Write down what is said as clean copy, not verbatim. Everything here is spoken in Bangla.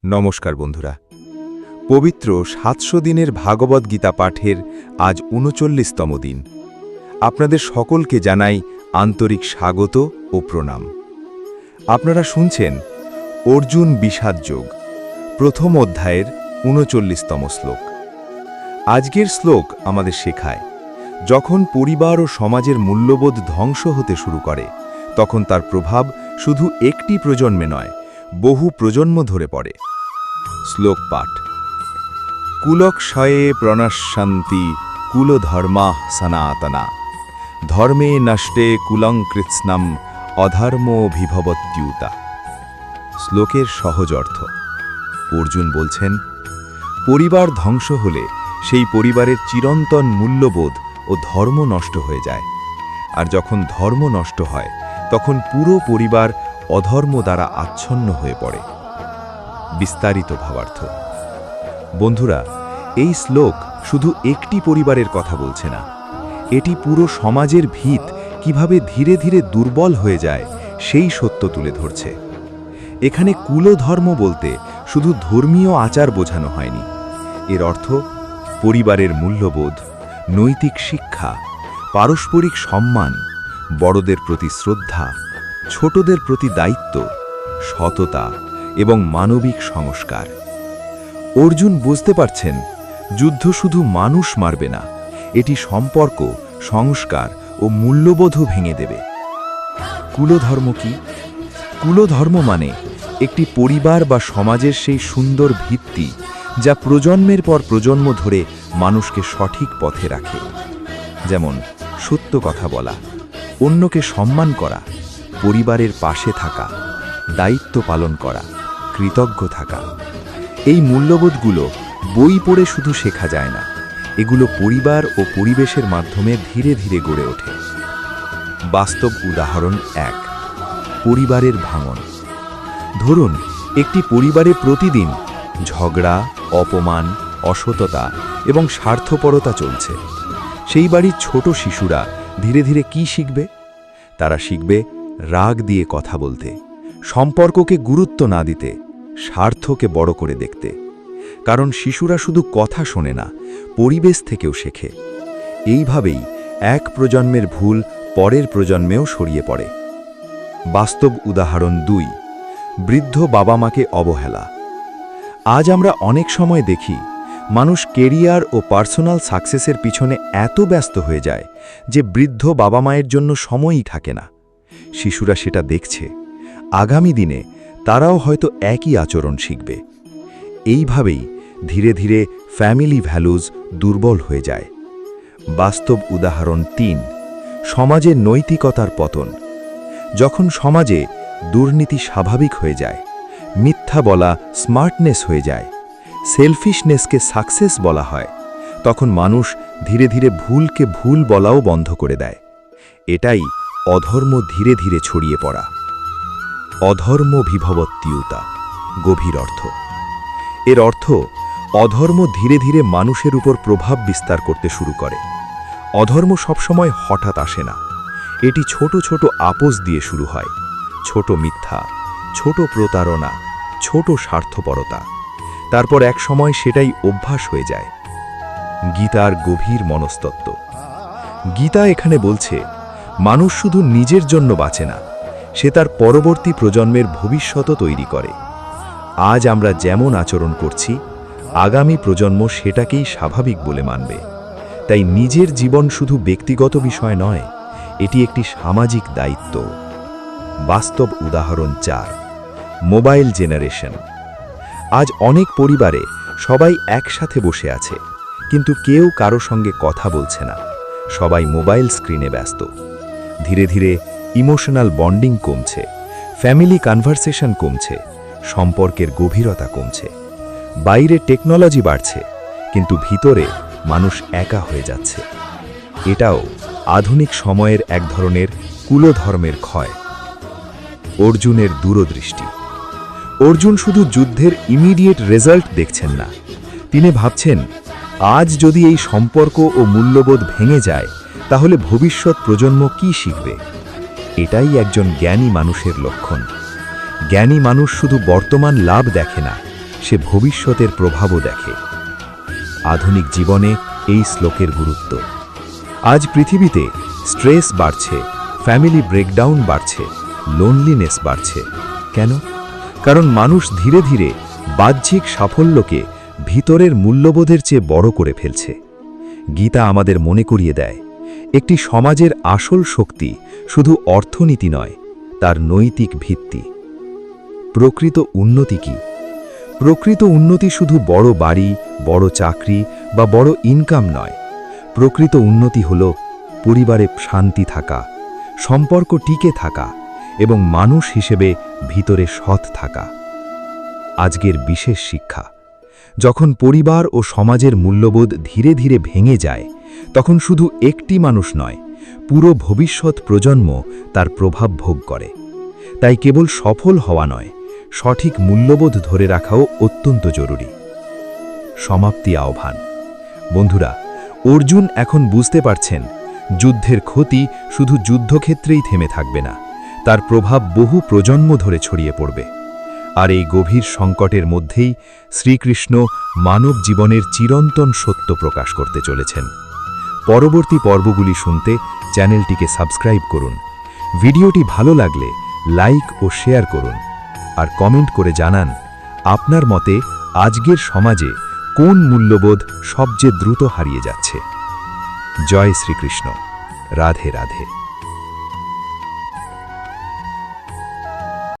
নমস্কার বন্ধুরা। পবিত্র ৭০০ দিনের ভাগবত গীতা পাঠের আজ ৩৯তম দিন। আপনাদের সকলকে জানাই আন্তরিক স্বাগত ও প্রণাম। আপনারা শুনছেন অর্জুন বিষাদ যোগ, প্রথম অধ্যায়ের ৩৯তম শ্লোক। আজকের শ্লোক আমাদের শেখায়, যখন পরিবার ও সমাজের মূল্যবোধ ধ্বংস হতে শুরু করে, তখন তার প্রভাব শুধু একটি প্রজন্মে নয়, বহু প্রজন্ম ধরে পড়ে। শ্লোক পাঠ। কুলক্ষয়ে প্রণশ্যন্তি কুলধর্মাঃ সনাতনা, ধর্মে নষ্টে কুলং কৃৎস্নম অধর্মো বিভবত্যুতা। শ্লোকের সহজ অর্থ। অর্জুন বলছেন, পরিবার ধ্বংস হলে সেই পরিবারের চিরন্তন মূল্যবোধ ও ধর্ম নষ্ট হয়ে যায়, আর যখন ধর্ম নষ্ট হয় তখন পুরো পরিবার অধর্ম দ্বারা আচ্ছন্ন হয়ে পড়ে। বিস্তারিত ভাবার্থ। বন্ধুরা, এই শ্লোক শুধু একটি পরিবারের কথা বলছে না, এটি পুরো সমাজের ভিত কিভাবে ধীরে ধীরে দুর্বল হয়ে যায় সেই সত্য তুলে ধরছে। এখানে কুলধর্ম বলতে শুধু ধর্মীয় আচার বোঝানো হয়নি, এর অর্থ পরিবারের মূল্যবোধ, নৈতিক শিক্ষা, পারস্পরিক সম্মান, বড়দের প্রতি শ্রদ্ধা, ছোটদের প্রতি দায়িত্ব, সততা এবং মানবিক সংস্কার। অর্জুন বুঝতে পারছেন, যুদ্ধ শুধু মানুষ মারবে না, এটি সম্পর্ক, সংস্কার ও মূল্যবোধও ভেঙে দেবে। কুলধর্ম কি? কুলধর্ম মানে একটি পরিবার বা সমাজের সেই সুন্দর ভিত্তি যা প্রজন্মের পর প্রজন্ম ধরে মানুষকে সঠিক পথে রাখে। যেমন সত্য কথা বলা, অন্যকে সম্মান করা, পরিবারের পাশে থাকা, দায়িত্ব পালন করা, কৃতজ্ঞ থাকা। এই মূল্যবোধগুলো বই পড়ে শুধু শেখা যায় না, এগুলো পরিবার ও পরিবেশের মাধ্যমে ধীরে ধীরে গড়ে ওঠে। বাস্তব উদাহরণ ১। পরিবারের ভাঙন। ধরুন, একটি পরিবারে প্রতিদিন ঝগড়া, অপমান, অসততা এবং স্বার্থপরতা চলছে। সেই বাড়ির ছোট শিশুরা ধীরে ধীরে কি শিখবে? তারা শিখবে রাগ দিয়ে কথা বলতে, সম্পর্ককে গুরুত্ব না দিতে, স্বার্থকে বড় করে দেখতে। কারণ শিশুরা শুধু কথা শোনে না, পরিবেশ থেকেও শেখে। এইভাবেই এক প্রজন্মের ভুল পরের প্রজন্মেও ছড়িয়ে পড়ে। বাস্তব উদাহরণ ২। বৃদ্ধ বাবা মাকে অবহেলা। আজ আমরা অনেক সময় দেখি, মানুষ কেরিয়ার ও পার্সোনাল সাকসেসের পিছনে এত ব্যস্ত হয়ে যায় যে বৃদ্ধ বাবা মায়ের জন্য সময়ই থাকে না। শিশুরা সেটা দেখছে, আগামী দিনে তারাও হয়তো একই আচরণ শিখবে। এইভাবেই ধীরে ধীরে ফ্যামিলি ভ্যালুজ দুর্বল হয়ে যায়। বাস্তব উদাহরণ ৩। সমাজে নৈতিকতার পতন। যখন সমাজে দুর্নীতি স্বাভাবিক হয়ে যায়, মিথ্যা বলা স্মার্টনেস হয়ে যায়, সেলফিশনেসকে সাকসেস বলা হয়, তখন মানুষ ধীরে ধীরে ভুলকে ভুল বলাও বন্ধ করে দেয়। এটাই অধর্ম ধীরে ধীরে ছড়িয়ে পড়া। অধর্ম বিভবত্যুতা, গভীর অর্থ। এর অর্থ, অধর্ম ধীরে ধীরে মানুষের উপর প্রভাব বিস্তার করতে শুরু করে। অধর্ম সবসময় হঠাৎ আসে না, এটি ছোট ছোট আপোষ দিয়ে শুরু হয়। ছোট মিথ্যা, ছোট প্রতারণা, ছোট স্বার্থপরতা, তারপর এক সময় সেটাই অভ্যাস হয়ে যায়। গীতার গভীর মনস্তত্ত্ব। গীতা এখানে বলছে, মানুষ শুধু নিজের জন্য বাঁচে না, সে তার পরবর্তী প্রজন্মের ভবিষ্যৎও তৈরি করে। আজ আমরা যেমন আচরণ করছি, আগামী প্রজন্ম সেটাকেই স্বাভাবিক বলে মানবে। তাই নিজের জীবন শুধু ব্যক্তিগত বিষয় নয়, এটি একটি সামাজিক দায়িত্ব। বাস্তব উদাহরণ ৪। Mobile generation. আজ অনেক পরিবারে সবাই একসাথে বসে আছে, কিন্তু কেউ কারো সঙ্গে কথা বলছে না, সবাই মোবাইল স্ক্রিনে ব্যস্ত। ধীরে ধীরে ইমোশনাল বন্ডিং কমছে, ফ্যামিলি কনভারসেশন কমছে, সম্পর্কের গভীরতা কমছে। বাইরে টেকনোলজি বাড়ছে, কিন্তু ভিতরে মানুষ একা হয়ে যাচ্ছে। এটাও আধুনিক সময়ের এক ধরনের কুলধর্মের ক্ষয়। অর্জুনের দূরদৃষ্টি। অর্জুন শুধু যুদ্ধের ইমিডিয়েট রেজাল্ট দেখছেন না, তিনি ভাবছেন, আজ যদি এই সম্পর্ক ও মূল্যবোধ ভেঙে যায়, তাহলে ভবিষ্যৎ প্রজন্ম কি শিখবে? এটাই একজন জ্ঞানী মানুষের লক্ষণ। জ্ঞানী মানুষ শুধু বর্তমান লাভ দেখে না, সে ভবিষ্যতের প্রভাবও দেখে। আধুনিক জীবনে এই শ্লোকের গুরুত্ব। আজ পৃথিবীতে স্ট্রেস বাড়ছে, ফ্যামিলি ব্রেকডাউন বাড়ছে, লোনলিনেস বাড়ছে। কেন? কারণ মানুষ ধীরে ধীরে বাহ্যিক সাফল্যকে ভিতরের মূল্যবোধের চেয়ে বড় করে ফেলছে। গীতা আমাদের মনে করিয়ে দেয়, একটি সমাজের আসল শক্তি শুধু অর্থনীতি নয়, তার নৈতিক ভিত্তি। প্রকৃত উন্নতি কি? প্রকৃত উন্নতি শুধু বড় বাড়ি, বড় চাকরি বা বড় ইনকাম নয়। প্রকৃত উন্নতি হল পরিবারে শান্তি থাকা, সম্পর্ক টিকে থাকা এবং মানুষ হিসেবে ভিতরে সৎ থাকা। আজকের বিশেষ শিক্ষা, যখন পরিবার ও সমাজের মূল্যবোধ ধীরে ধীরে ভেঙে যায়, তখন শুধু একটি মানুষ নয়, পুরো ভবিষ্যৎ প্রজন্ম তার প্রভাব ভোগ করে। তাই কেবল সফল হওয়া নয়, সঠিক মূল্যবোধ ধরে রাখাও অত্যন্ত জরুরি। সমাপ্তি আহ্বান। বন্ধুরা, অর্জুন এখন বুঝতে পারছেন, যুদ্ধের ক্ষতি শুধু যুদ্ধক্ষেত্রেই থেমে থাকবে না, তার প্রভাব বহু প্রজন্ম ধরে ছড়িয়ে পড়বে। আর এই গভীর সংকটের মধ্যেই শ্রীকৃষ্ণ মানব জীবনের চিরন্তন সত্য প্রকাশ করতে চলেছেন। পরবর্তী পর্বগুলি শুনতে চ্যানেলটিকে সাবস্ক্রাইব করুন। ভিডিওটি ভালো লাগলে লাইক ও শেয়ার করুন, আর কমেন্ট করে জানান আপনার মতে আজকের সমাজে কোন মূল্যবোধ সবচেয়ে দ্রুত হারিয়ে যাচ্ছে। জয় শ্রীকৃষ্ণ। রাধে রাধে।